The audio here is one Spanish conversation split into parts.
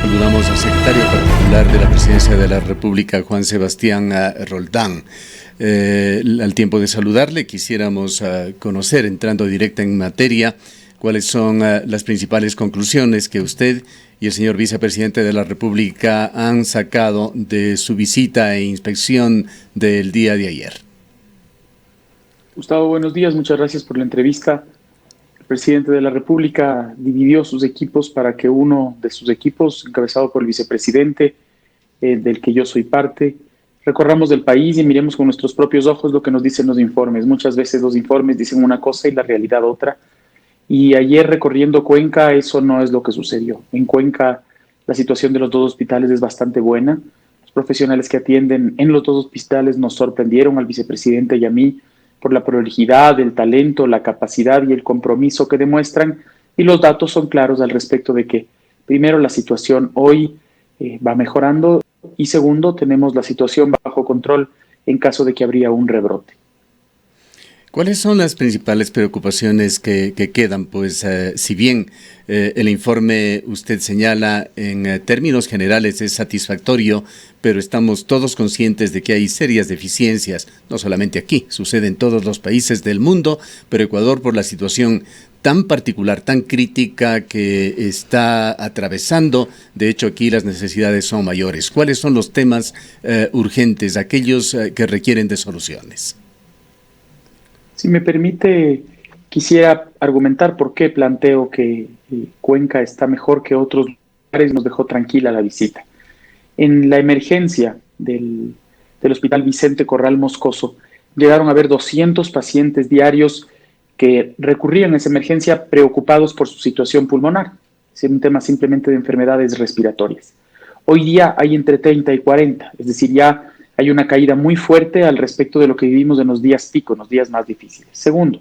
saludamos al secretario particular de la Presidencia de la República, Juan Sebastián Roldán. Al tiempo de saludarle, quisiéramos conocer, entrando directa en materia, cuáles son las principales conclusiones que usted y el señor vicepresidente de la República han sacado de su visita e inspección del día de ayer. Gustavo, buenos días, muchas gracias por la entrevista. El presidente de la República dividió sus equipos para que uno de sus equipos, encabezado por el vicepresidente, del que yo soy parte, recorramos del país y miremos con nuestros propios ojos lo que nos dicen los informes. Muchas veces los informes dicen una cosa y la realidad otra. Y ayer recorriendo Cuenca, eso no es lo que sucedió. En Cuenca la situación de los dos hospitales es bastante buena. Los profesionales que atienden en los dos hospitales nos sorprendieron al vicepresidente y a mí por la prolijidad, el talento, la capacidad y el compromiso que demuestran, y los datos son claros al respecto de que, primero, la situación hoy va mejorando, y segundo, tenemos la situación bajo control en caso de que habría un rebrote. ¿Cuáles son las principales preocupaciones que quedan? Pues si bien el informe usted señala en términos generales es satisfactorio, pero estamos todos conscientes de que hay serias deficiencias, no solamente aquí, sucede en todos los países del mundo, pero Ecuador, por la situación tan particular, tan crítica que está atravesando, de hecho aquí las necesidades son mayores. ¿Cuáles son los temas urgentes, aquellos que requieren de soluciones? Si me permite, quisiera argumentar por qué planteo que Cuenca está mejor que otros lugares, nos dejó tranquila la visita. En la emergencia del Hospital Vicente Corral Moscoso, llegaron a haber 200 pacientes diarios que recurrían a esa emergencia preocupados por su situación pulmonar. Es un tema simplemente de enfermedades respiratorias. Hoy día hay entre 30 y 40, es decir, ya hay una caída muy fuerte al respecto de lo que vivimos en los días pico, en los días más difíciles. Segundo,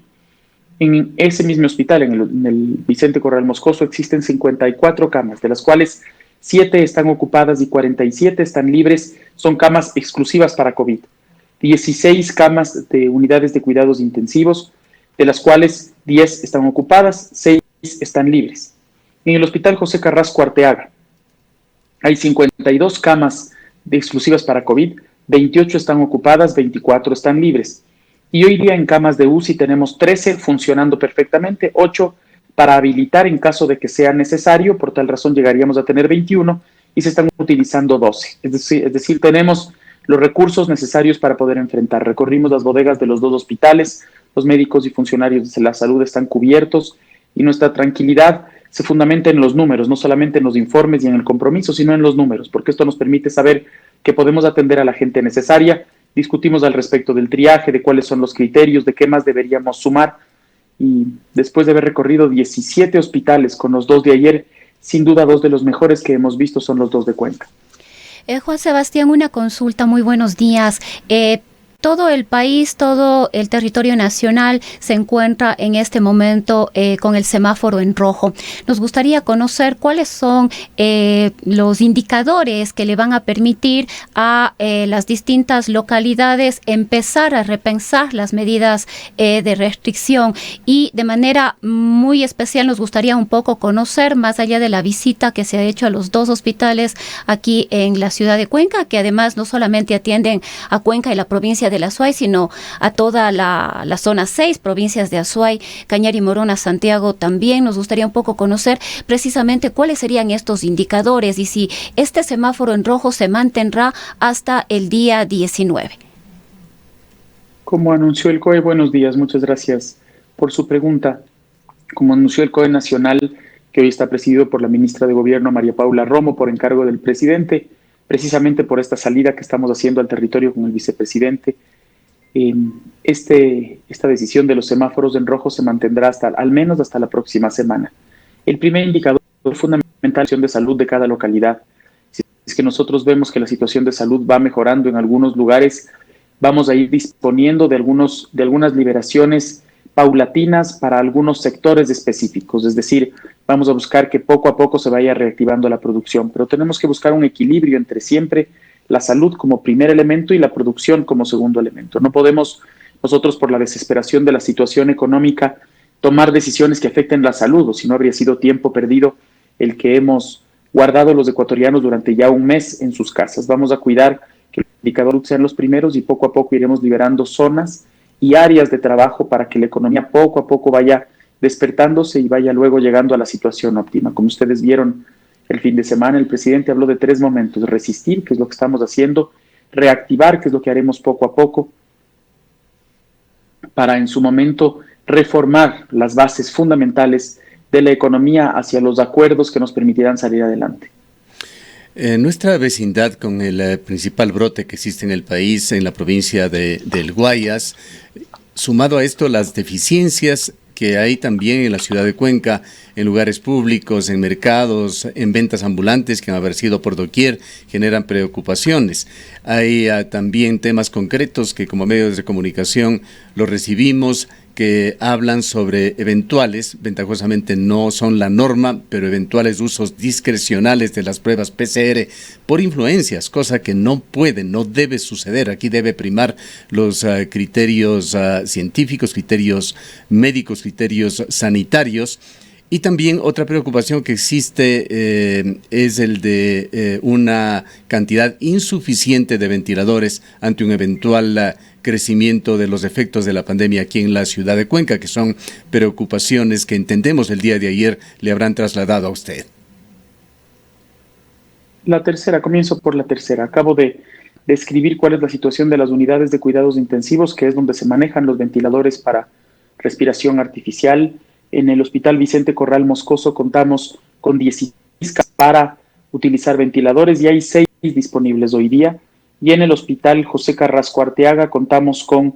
en ese mismo hospital, en el Vicente Corral Moscoso, existen 54 camas, de las cuales 7 están ocupadas y 47 están libres, son camas exclusivas para COVID. 16 camas de unidades de cuidados intensivos, de las cuales 10 están ocupadas, 6 están libres. En el Hospital José Carrasco Arteaga hay 52 camas exclusivas para COVID, 28 están ocupadas, 24 están libres. Y hoy día en camas de UCI tenemos 13 funcionando perfectamente, 8 para habilitar en caso de que sea necesario, por tal razón llegaríamos a tener 21 y se están utilizando 12. Es decir, tenemos los recursos necesarios para poder enfrentar. Recorrimos las bodegas de los dos hospitales, los médicos y funcionarios de la salud están cubiertos y nuestra tranquilidad se fundamenta en los números, no solamente en los informes y en el compromiso, sino en los números, porque esto nos permite saber que podemos atender a la gente necesaria. Discutimos al respecto del triaje, de cuáles son los criterios, de qué más deberíamos sumar, y después de haber recorrido 17 hospitales con los 2 de ayer, sin duda 2 de los mejores que hemos visto son los 2 de Cuenca. Juan Sebastián, una consulta, muy buenos días. Todo el país, todo el territorio nacional se encuentra en este momento con el semáforo en rojo. Nos gustaría conocer cuáles son los indicadores que le van a permitir a las distintas localidades empezar a repensar las medidas de restricción, y de manera muy especial nos gustaría un poco conocer, más allá de la visita que se ha hecho a los dos hospitales aquí en la ciudad de Cuenca, que además no solamente atienden a Cuenca y la provincia del Azuay, sino a toda la zona 6, provincias de Azuay, Cañari, Morona, Santiago también. Nos gustaría un poco conocer precisamente cuáles serían estos indicadores y si este semáforo en rojo se mantendrá hasta el día 19. Como anunció el COE, buenos días, muchas gracias por su pregunta. Como anunció el COE Nacional, que hoy está presidido por la ministra de Gobierno, María Paula Romo, por encargo del presidente, precisamente por esta salida que estamos haciendo al territorio con el vicepresidente, esta decisión de los semáforos en rojo se mantendrá al menos hasta la próxima semana. El primer indicador fundamental es la situación de salud de cada localidad. Si es que nosotros vemos que la situación de salud va mejorando en algunos lugares, vamos a ir disponiendo de algunas liberaciones paulatinas para algunos sectores específicos, es decir, vamos a buscar que poco a poco se vaya reactivando la producción, pero tenemos que buscar un equilibrio entre siempre la salud como primer elemento y la producción como segundo elemento. No podemos nosotros, por la desesperación de la situación económica, tomar decisiones que afecten la salud, o si no habría sido tiempo perdido el que hemos guardados los ecuatorianos durante ya un mes en sus casas. Vamos a cuidar que los indicadores sean los primeros y poco a poco iremos liberando zonas y áreas de trabajo para que la economía poco a poco vaya despertándose y vaya luego llegando a la situación óptima. Como ustedes vieron el fin de semana, el presidente habló de 3 momentos: resistir, que es lo que estamos haciendo; reactivar, que es lo que haremos poco a poco, para en su momento reformar las bases fundamentales de la economía hacia los acuerdos que nos permitirán salir adelante. En nuestra vecindad, con el principal brote que existe en el país, en la provincia del Guayas, sumado a esto las deficiencias que hay también en la ciudad de Cuenca, en lugares públicos, en mercados, en ventas ambulantes que han aparecido por doquier, generan preocupaciones. Hay también temas concretos que como medios de comunicación los recibimos, que hablan sobre eventuales, ventajosamente no son la norma, pero eventuales usos discrecionales de las pruebas PCR por influencias, cosa que no puede, no debe suceder. Aquí debe primar los criterios científicos, criterios médicos, criterios sanitarios. Y también otra preocupación que existe es el de una cantidad insuficiente de ventiladores ante un eventual crecimiento de los efectos de la pandemia aquí en la ciudad de Cuenca, que son preocupaciones que entendemos el día de ayer le habrán trasladado a usted. La tercera, comienzo por la tercera. Acabo de describir cuál es la situación de las unidades de cuidados intensivos, que es donde se manejan los ventiladores para respiración artificial. En el Hospital Vicente Corral Moscoso contamos con 16 para utilizar ventiladores y hay 6 disponibles hoy día. Y en el Hospital José Carrasco Arteaga contamos con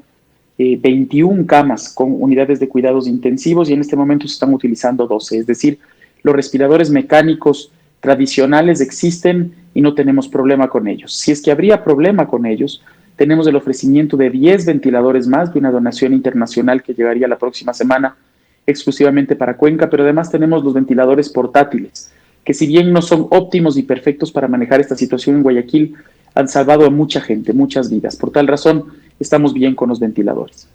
21 camas con unidades de cuidados intensivos y en este momento se están utilizando 12. Es decir, los respiradores mecánicos tradicionales existen y no tenemos problema con ellos. Si es que habría problema con ellos, tenemos el ofrecimiento de 10 ventiladores más de una donación internacional que llegaría la próxima semana exclusivamente para Cuenca, pero además tenemos los ventiladores portátiles, que si bien no son óptimos y perfectos para manejar esta situación en Guayaquil, han salvado a mucha gente, muchas vidas. Por tal razón, estamos bien con los ventiladores.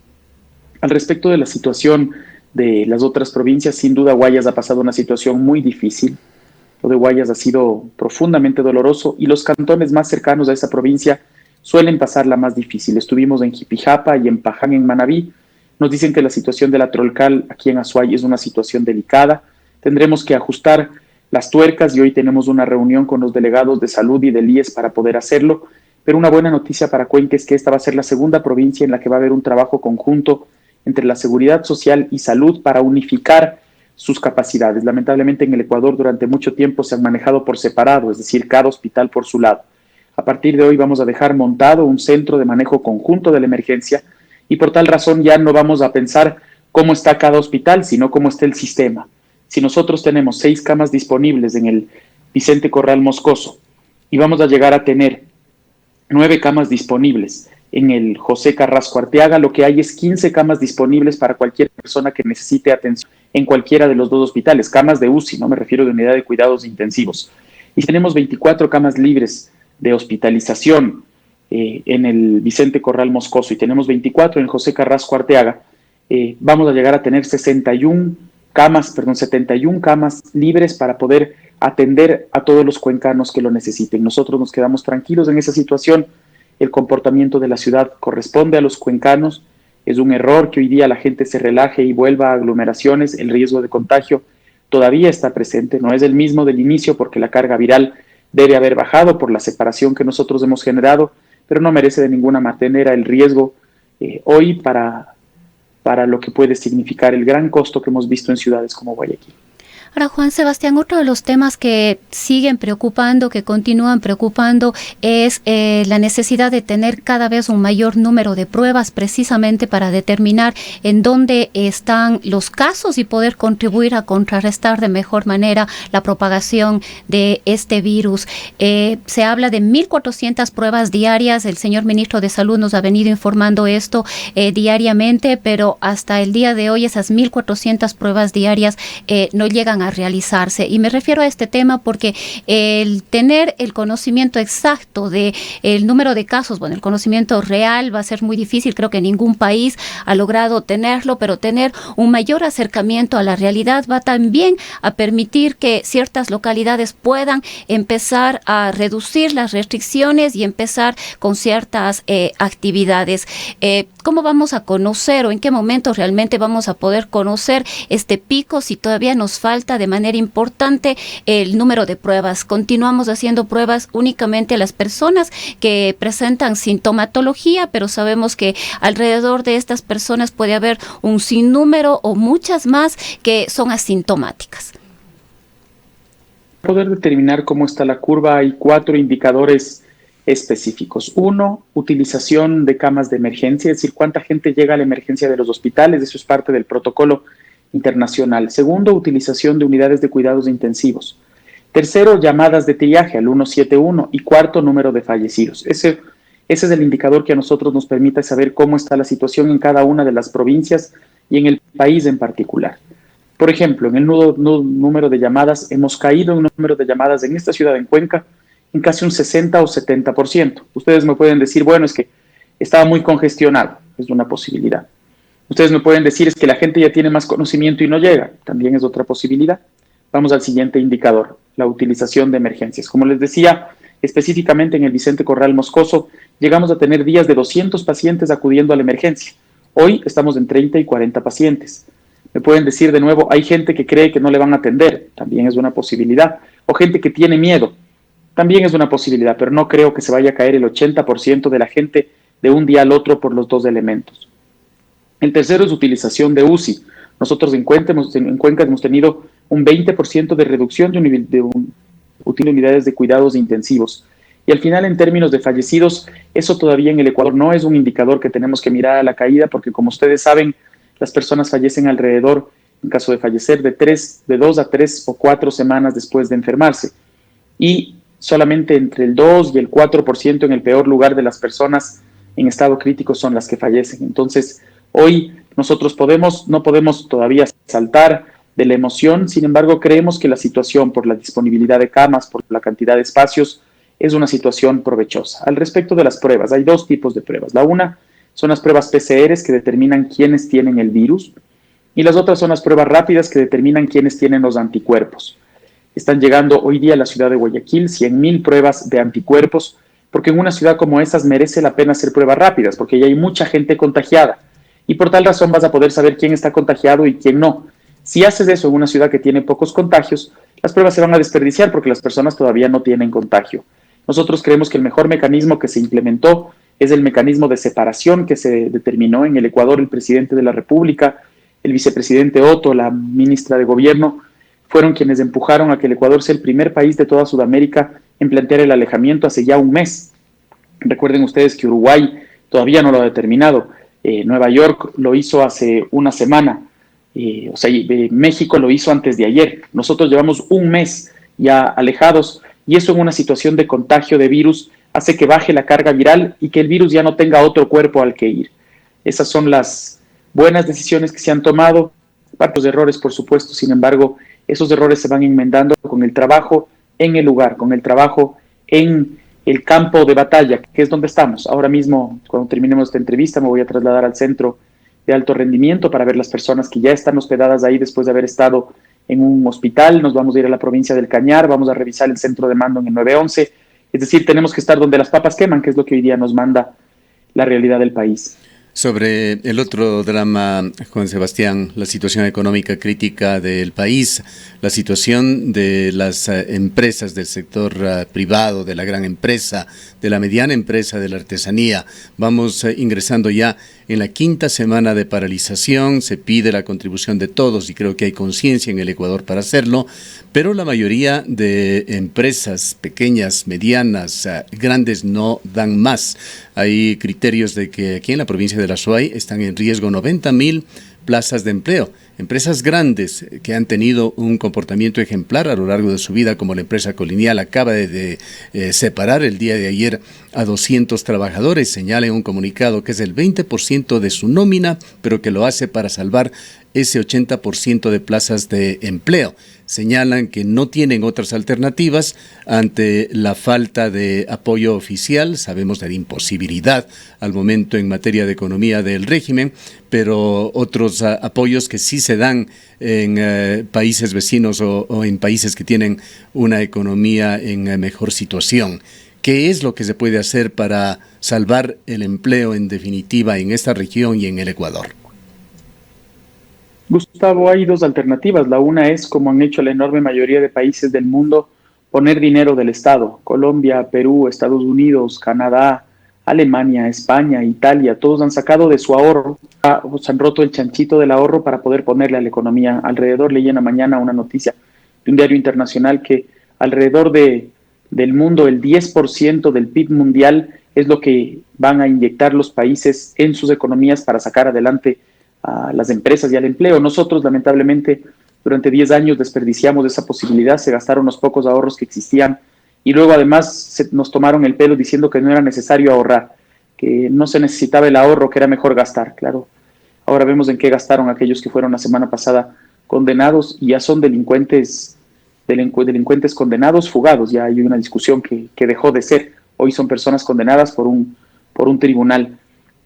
Al respecto de la situación de las otras provincias, sin duda Guayas ha pasado una situación muy difícil. Lo de Guayas ha sido profundamente doloroso y los cantones más cercanos a esa provincia suelen pasarla más difícil. Estuvimos en Jipijapa y en Paján, en Manabí. Nos dicen que la situación de la Trolcal aquí en Azuay es una situación delicada. Tendremos que ajustar las tuercas y hoy tenemos una reunión con los delegados de salud y del IES para poder hacerlo, pero una buena noticia para Cuenca es que esta va a ser la segunda provincia en la que va a haber un trabajo conjunto entre la seguridad social y salud para unificar sus capacidades. Lamentablemente en el Ecuador durante mucho tiempo se han manejado por separado, es decir, cada hospital por su lado. A partir de hoy vamos a dejar montado un centro de manejo conjunto de la emergencia y por tal razón ya no vamos a pensar cómo está cada hospital, sino cómo está el sistema. Si nosotros tenemos 6 camas disponibles en el Vicente Corral Moscoso y vamos a llegar a tener 9 camas disponibles en el José Carrasco Arteaga, lo que hay es 15 camas disponibles para cualquier persona que necesite atención en cualquiera de los 2 hospitales, camas de UCI, no me refiero de unidad de cuidados intensivos. Y tenemos 24 camas libres de hospitalización en el Vicente Corral Moscoso y tenemos 24 en el José Carrasco Arteaga. Vamos a llegar a tener 71 camas libres para poder atender a todos los cuencanos que lo necesiten. Nosotros nos quedamos tranquilos en esa situación. El comportamiento de la ciudad corresponde a los cuencanos. Es un error que hoy día la gente se relaje y vuelva a aglomeraciones. El riesgo de contagio todavía está presente. No es el mismo del inicio porque la carga viral debe haber bajado por la separación que nosotros hemos generado, pero no merece de ninguna manera el riesgo hoy para lo que puede significar el gran costo que hemos visto en ciudades como Guayaquil. Ahora, Juan Sebastián, otro de los temas que siguen preocupando, que continúan preocupando, es la necesidad de tener cada vez un mayor número de pruebas precisamente para determinar en dónde están los casos y poder contribuir a contrarrestar de mejor manera la propagación de este virus. Se habla de 1.400 pruebas diarias. El señor ministro de Salud nos ha venido informando esto diariamente, pero hasta el día de hoy esas 1.400 pruebas diarias no llegan a a realizarse. Y me refiero a este tema porque el tener el conocimiento exacto de el número de casos, bueno, el conocimiento real va a ser muy difícil, creo que ningún país ha logrado tenerlo, pero tener un mayor acercamiento a la realidad va también a permitir que ciertas localidades puedan empezar a reducir las restricciones y empezar con ciertas actividades. ¿Cómo vamos a conocer o en qué momento realmente vamos a poder conocer este pico si todavía nos falta de manera importante el número de pruebas? Continuamos haciendo pruebas únicamente a las personas que presentan sintomatología, pero sabemos que alrededor de estas personas puede haber un sinnúmero o muchas más que son asintomáticas. Para poder determinar cómo está la curva, hay 4 indicadores específicos. 1, utilización de camas de emergencia, es decir, cuánta gente llega a la emergencia de los hospitales, eso es parte del protocolo internacional. 2, utilización de unidades de cuidados intensivos. 3, llamadas de triaje al 171 y 4, número de fallecidos. Ese es el indicador que a nosotros nos permite saber cómo está la situación en cada una de las provincias y en el país en particular. Por ejemplo, en el número de llamadas, hemos caído en número de llamadas en esta ciudad, en Cuenca, en casi un 60 o 70%. Ustedes me pueden decir, bueno, es que estaba muy congestionado, es una posibilidad. Ustedes me pueden decir, es que la gente ya tiene más conocimiento y no llega, también es otra posibilidad. Vamos al siguiente indicador, la utilización de emergencias. Como les decía, específicamente en el Vicente Corral Moscoso, llegamos a tener días de 200 pacientes acudiendo a la emergencia. Hoy estamos en 30 y 40 pacientes. Me pueden decir de nuevo, hay gente que cree que no le van a atender, también es una posibilidad. O gente que tiene miedo, también es una posibilidad, pero no creo que se vaya a caer el 80% de la gente de un día al otro por los 2 elementos. El tercero es utilización de UCI. Nosotros en Cuenca hemos tenido un 20% de reducción de unidades de cuidados intensivos. Y al final, en términos de fallecidos, eso todavía en el Ecuador no es un indicador que tenemos que mirar a la caída, porque como ustedes saben, las personas fallecen alrededor, en caso de fallecer, de 2 a 3 o 4 semanas después de enfermarse. Y solamente entre el 2 y el 4% en el peor lugar de las personas en estado crítico son las que fallecen. Entonces, hoy nosotros no podemos todavía saltar de la emoción, sin embargo, creemos que la situación, por la disponibilidad de camas, por la cantidad de espacios, es una situación provechosa. Al respecto de las pruebas, hay 2 tipos de pruebas. La una son las pruebas PCRs que determinan quiénes tienen el virus y las otras son las pruebas rápidas que determinan quiénes tienen los anticuerpos. Están llegando hoy día a la ciudad de Guayaquil 100,000 pruebas de anticuerpos, porque en una ciudad como esas merece la pena hacer pruebas rápidas, porque ya hay mucha gente contagiada. Y por tal razón vas a poder saber quién está contagiado y quién no. Si haces eso en una ciudad que tiene pocos contagios, las pruebas se van a desperdiciar porque las personas todavía no tienen contagio. Nosotros creemos que el mejor mecanismo que se implementó es el mecanismo de separación que se determinó en el Ecuador el presidente de la República, el vicepresidente Otto, la ministra de Gobierno, fueron quienes empujaron a que el Ecuador sea el primer país de toda Sudamérica en plantear el alejamiento hace ya un mes. Recuerden ustedes que Uruguay todavía no lo ha determinado. Nueva York lo hizo hace una semana. México lo hizo antes de ayer. Nosotros llevamos un mes ya alejados y eso en una situación de contagio de virus hace que baje la carga viral y que el virus ya no tenga otro cuerpo al que ir. Esas son las buenas decisiones que se han tomado, partos de errores por supuesto, sin embargo, esos errores se van enmendando con el trabajo en el lugar, con el trabajo en el campo de batalla, que es donde estamos. Ahora mismo, cuando terminemos esta entrevista, me voy a trasladar al centro de alto rendimiento para ver las personas que ya están hospedadas ahí después de haber estado en un hospital. Nos vamos a ir a la provincia del Cañar, vamos a revisar el centro de mando en el 911. Es decir, tenemos que estar donde las papas queman, que es lo que hoy día nos manda la realidad del país. Sobre el otro drama, Juan Sebastián, la situación económica crítica del país, la situación de las empresas del sector privado, de la gran empresa, de la mediana empresa de la artesanía. Vamos ingresando ya en la 5ª semana de paralización, se pide la contribución de todos y creo que hay conciencia en el Ecuador para hacerlo, pero la mayoría de empresas pequeñas, medianas, grandes no dan más. Hay criterios de que aquí en la provincia de La Suay están en riesgo 90,000 plazas de empleo. empresas grandes que han tenido un comportamiento ejemplar a lo largo de su vida, como la empresa Colonial acaba de separar el día de ayer a 200 trabajadores, señala en un comunicado que es el 20% de su nómina, pero que lo hace para salvar ese 80% de plazas de empleo. Señalan que no tienen otras alternativas ante la falta de apoyo oficial. Sabemos de la imposibilidad al momento en materia de economía del régimen, pero otros apoyos que sí se dan en países vecinos o en países que tienen una economía en mejor situación. ¿Qué es lo que se puede hacer para salvar el empleo en definitiva en esta región y en el Ecuador? Gustavo, hay dos alternativas. La una es, como han hecho la enorme mayoría de países del mundo, poner dinero del Estado. Colombia, Perú, Estados Unidos, Canadá, Alemania, España, Italia, todos han sacado de su ahorro, se han roto el chanchito del ahorro para poder ponerle a la economía. Alrededor, leí en la mañana una noticia de un diario internacional que alrededor del mundo el 10% del PIB mundial es lo que van a inyectar los países en sus economías para sacar adelante a las empresas y al empleo. Nosotros, lamentablemente, durante 10 años desperdiciamos esa posibilidad, se gastaron los pocos ahorros que existían y luego además nos tomaron el pelo diciendo que no era necesario ahorrar, que no se necesitaba el ahorro, que era mejor gastar. Claro, ahora vemos en qué gastaron aquellos que fueron la semana pasada condenados y ya son delincuentes condenados, fugados. Ya hay una discusión que dejó de ser. Hoy son personas condenadas por un tribunal.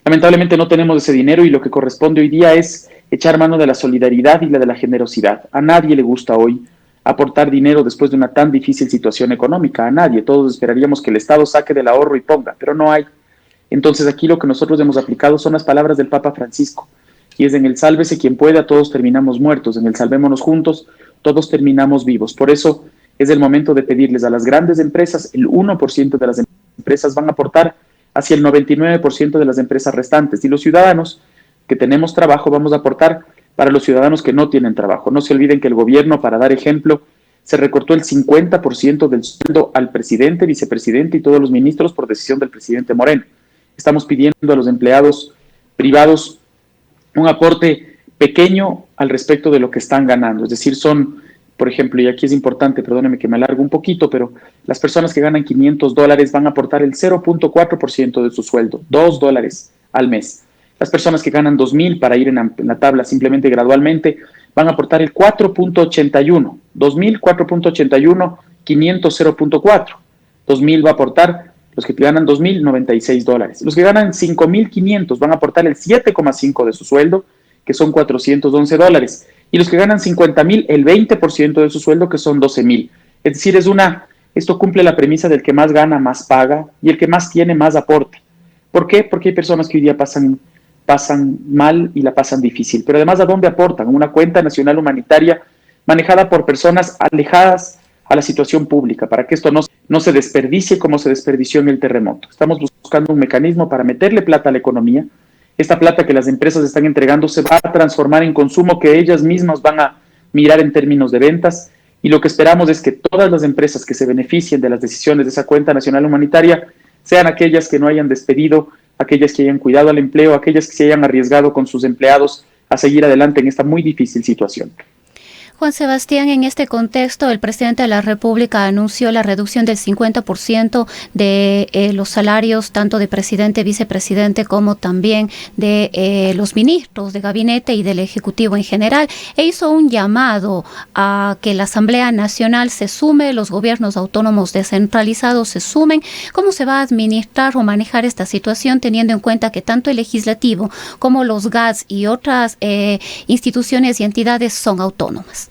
Lamentablemente no tenemos ese dinero y lo que corresponde hoy día es echar mano de la solidaridad y la de la generosidad. A nadie le gusta hoy aportar dinero después de una tan difícil situación económica. A nadie. Todos esperaríamos que el Estado saque del ahorro y ponga, pero no hay. Entonces aquí lo que nosotros hemos aplicado son las palabras del Papa Francisco. Y es en el sálvese quien pueda, todos terminamos muertos. En el salvémonos juntos, todos terminamos vivos. Por eso es el momento de pedirles a las grandes empresas, el 1% de las empresas van a aportar hacia el 99% de las empresas restantes. Y los ciudadanos que tenemos trabajo vamos a aportar para los ciudadanos que no tienen trabajo. No se olviden que el gobierno, para dar ejemplo, se recortó el 50% del sueldo al presidente, vicepresidente y todos los ministros por decisión del presidente Moreno. Estamos pidiendo a los empleados privados un aporte pequeño al respecto de lo que están ganando. Es decir, son, por ejemplo, y aquí es importante, perdóneme que me alargo un poquito, pero las personas que ganan $500 van a aportar el 0.4% de su sueldo, $2 al mes. Las personas que ganan 2.000 para ir en la tabla simplemente gradualmente van a aportar el 4.81. 2.000, 4.81, 500, 0.4. 2.000 va a aportar, los que ganan 2.000, $96. Los que ganan 5.500 van a aportar el 7,5 de su sueldo, que son $411. Y los que ganan 50.000, el 20% de su sueldo, que son 12.000. Es decir, esto cumple la premisa del que más gana, más paga, y el que más tiene, más aporta. ¿Por qué? Porque hay personas que hoy día pasan mal y la pasan difícil. Pero además, ¿a dónde aportan? Una cuenta nacional humanitaria manejada por personas alejadas a la situación pública, para que esto no se desperdicie como se desperdició en el terremoto. Estamos buscando un mecanismo para meterle plata a la economía. Esta plata que las empresas están entregando se va a transformar en consumo que ellas mismas van a mirar en términos de ventas, y lo que esperamos es que todas las empresas que se beneficien de las decisiones de esa cuenta nacional humanitaria sean aquellas que no hayan despedido, aquellas que hayan cuidado al empleo, aquellas que se hayan arriesgado con sus empleados a seguir adelante en esta muy difícil situación. Juan Sebastián, en este contexto, el presidente de la República anunció la reducción del 50% de los salarios, tanto de presidente, vicepresidente, como también de los ministros de gabinete y del Ejecutivo en general, e hizo un llamado a que la Asamblea Nacional se sume, los gobiernos autónomos descentralizados se sumen. ¿Cómo se va a administrar o manejar esta situación, teniendo en cuenta que tanto el Legislativo como los GATS y otras instituciones y entidades son autónomas?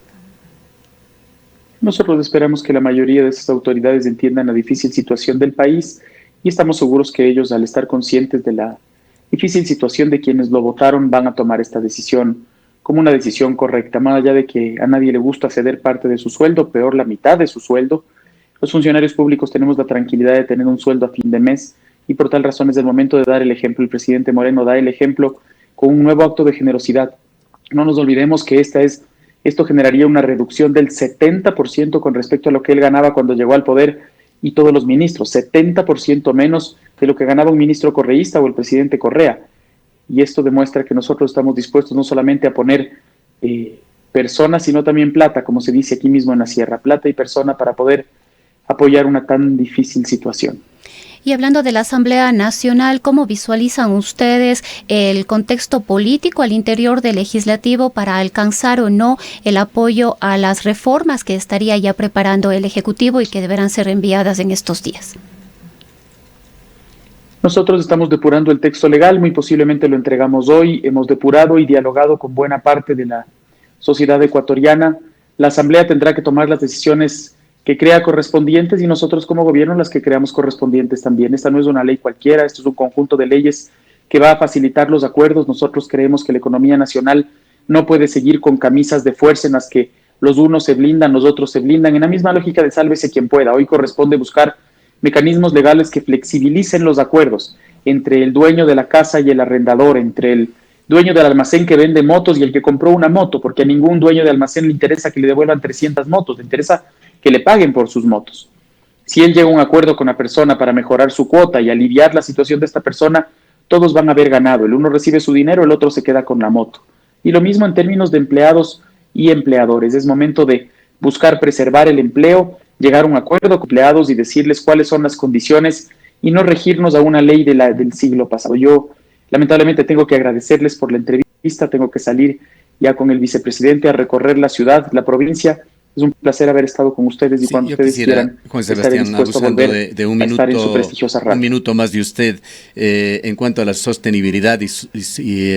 Nosotros esperamos que la mayoría de esas autoridades entiendan la difícil situación del país y estamos seguros que ellos, al estar conscientes de la difícil situación de quienes lo votaron, van a tomar esta decisión como una decisión correcta. Más allá de que a nadie le gusta ceder parte de su sueldo, peor la mitad de su sueldo, los funcionarios públicos tenemos la tranquilidad de tener un sueldo a fin de mes y por tal razón es el momento de dar el ejemplo. El presidente Moreno da el ejemplo con un nuevo acto de generosidad. No nos olvidemos que esto generaría una reducción del 70% con respecto a lo que él ganaba cuando llegó al poder y todos los ministros, 70% menos de lo que ganaba un ministro correísta o el presidente Correa. Y esto demuestra que nosotros estamos dispuestos no solamente a poner personas, sino también plata, como se dice aquí mismo en la sierra, plata y persona para poder apoyar una tan difícil situación. Y hablando de la Asamblea Nacional, ¿cómo visualizan ustedes el contexto político al interior del legislativo para alcanzar o no el apoyo a las reformas que estaría ya preparando el Ejecutivo y que deberán ser enviadas en estos días? Nosotros estamos depurando el texto legal, muy posiblemente lo entregamos hoy. Hemos depurado y dialogado con buena parte de la sociedad ecuatoriana. La Asamblea tendrá que tomar las decisiones que crea correspondientes y nosotros como gobierno las que creamos correspondientes también. Esta no es una ley cualquiera, esto es un conjunto de leyes que va a facilitar los acuerdos. Nosotros creemos que la economía nacional no puede seguir con camisas de fuerza en las que los unos se blindan, los otros se blindan, en la misma lógica de sálvese quien pueda. Hoy corresponde buscar mecanismos legales que flexibilicen los acuerdos entre el dueño de la casa y el arrendador, entre el dueño del almacén que vende motos y el que compró una moto, porque a ningún dueño de almacén le interesa que le devuelvan 300 motos, le interesa que le paguen por sus motos. Si él llega a un acuerdo con la persona para mejorar su cuota y aliviar la situación de esta persona, todos van a haber ganado. El uno recibe su dinero, el otro se queda con la moto. Y lo mismo en términos de empleados y empleadores. Es momento de buscar preservar el empleo, llegar a un acuerdo con empleados y decirles cuáles son las condiciones y no regirnos a una ley del siglo pasado. Yo lamentablemente tengo que agradecerles por la entrevista, tengo que salir ya con el vicepresidente a recorrer la ciudad, la provincia. Es un placer haber estado con ustedes y sí, cuando ustedes quieran, Juan Sebastián, abusando de un minuto más de usted, en cuanto a la sostenibilidad y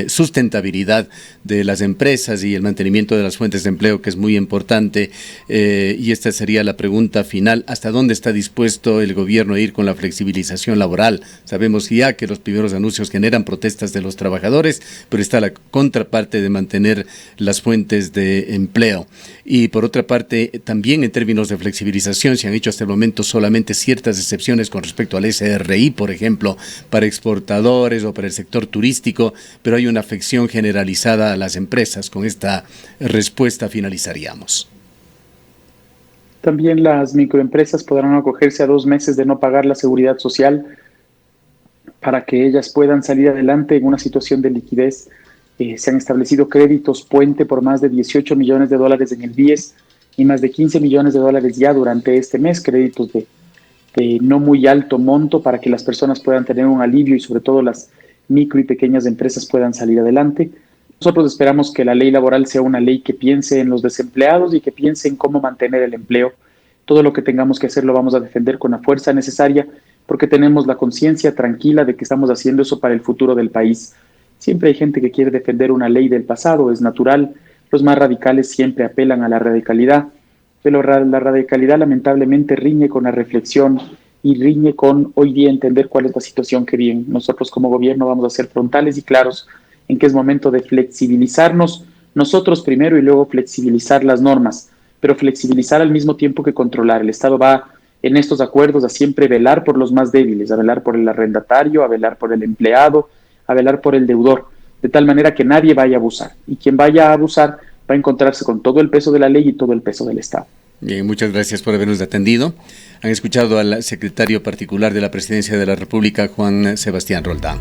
sustentabilidad de las empresas y el mantenimiento de las fuentes de empleo, que es muy importante, y esta sería la pregunta final: ¿hasta dónde está dispuesto el gobierno a ir con la flexibilización laboral? Sabemos ya que los primeros anuncios generan protestas de los trabajadores, pero está la contraparte de mantener las fuentes de empleo. Y por otra parte, también en términos de flexibilización se han hecho hasta el momento solamente ciertas excepciones con respecto al SRI, por ejemplo, para exportadores o para el sector turístico, pero hay una afección generalizada a las empresas. Con esta respuesta finalizaríamos. También las microempresas podrán acogerse a 2 meses de no pagar la seguridad social para que ellas puedan salir adelante en una situación de liquidez. Se han establecido créditos puente por más de $18 millones en el BIES y más de $15 millones ya durante este mes, créditos de no muy alto monto para que las personas puedan tener un alivio y sobre todo las micro y pequeñas empresas puedan salir adelante. Nosotros esperamos que la ley laboral sea una ley que piense en los desempleados y que piense en cómo mantener el empleo. Todo lo que tengamos que hacer lo vamos a defender con la fuerza necesaria porque tenemos la conciencia tranquila de que estamos haciendo eso para el futuro del país. Siempre hay gente que quiere defender una ley del pasado, es natural. Los más radicales siempre apelan a la radicalidad, pero la radicalidad lamentablemente riñe con la reflexión y riñe con hoy día entender cuál es la situación que viven. Nosotros como gobierno vamos a ser frontales y claros en que es momento de flexibilizarnos nosotros primero y luego flexibilizar las normas, pero flexibilizar al mismo tiempo que controlar. El Estado va en estos acuerdos a siempre velar por los más débiles, a velar por el arrendatario, a velar por el empleado, a velar por el deudor, de tal manera que nadie vaya a abusar. Y quien vaya a abusar va a encontrarse con todo el peso de la ley y todo el peso del Estado. Bien, muchas gracias por habernos atendido. Han escuchado al secretario particular de la Presidencia de la República, Juan Sebastián Roldán.